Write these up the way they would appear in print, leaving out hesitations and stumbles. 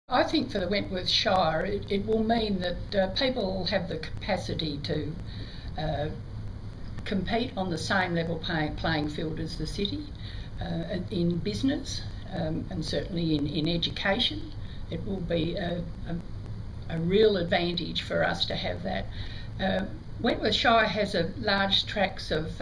I think for the Wentworth Shire it will mean that people will have the capacity to compete on the same level playing field as the city in business and certainly in education. It will be a real advantage for us to have that. Wentworth Shire has a large tracts of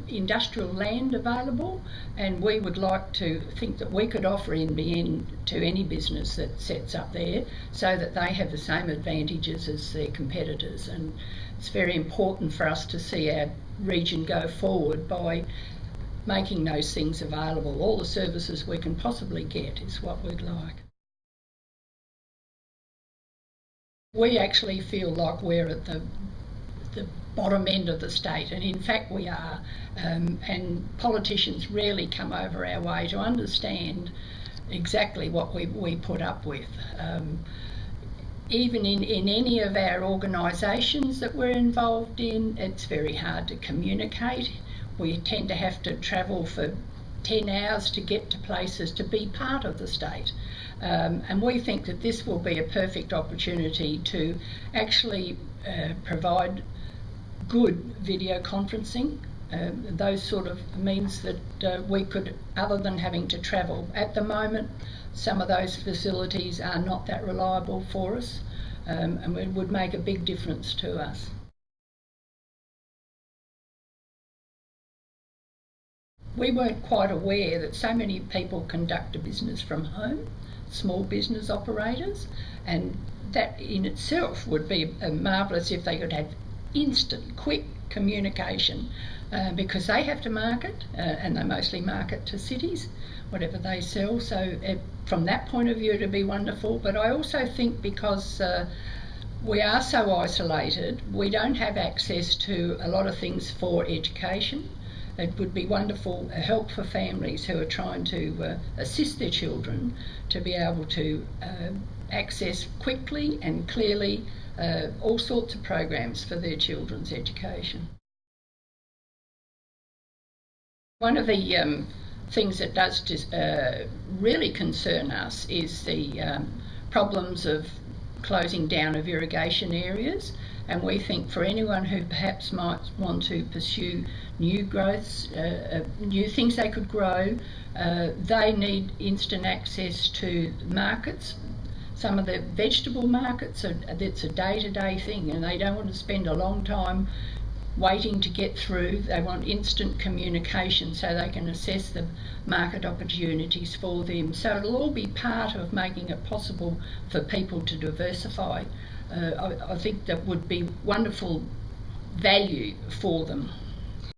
industrial land available, and we would like to think that we could offer NBN to any business that sets up there so that they have the same advantages as their competitors. And it's very important for us to see our region go forward by making those things available. All the services we can possibly get is what we'd like. We actually feel like we're at the bottom end of the state, and in fact we are, and politicians rarely come over our way to understand exactly what we put up with. Even in any of our organisations that we're involved in, it's very hard to communicate. We tend to have to travel for 10 hours to get to places to be part of the state. And we think that this will be a perfect opportunity to actually provide good video conferencing, those sort of means that we could, other than having to travel. At the moment, some of those facilities are not that reliable for us, and it would make a big difference to us. We weren't quite aware that so many people conduct a business from home, small business operators, and that in itself would be marvellous if they could have instant, quick communication, because they have to market, and they mostly market to cities, whatever they sell. So from that point of view, it'd be wonderful. But I also think because we are so isolated, we don't have access to a lot of things for education. It would be wonderful help for families who are trying to assist their children to be able to access quickly and clearly all sorts of programs for their children's education. One of the things that does really concern us is the problems of closing down of irrigation areas, and we think for anyone who perhaps might want to pursue new growths, new things they could grow, they need instant access to markets. Some of the vegetable markets, it's a day-to-day thing, and they don't want to spend a long time waiting to get through. They want instant communication so they can assess the market opportunities for them. So it'll all be part of making it possible for people to diversify. I think that would be wonderful value for them.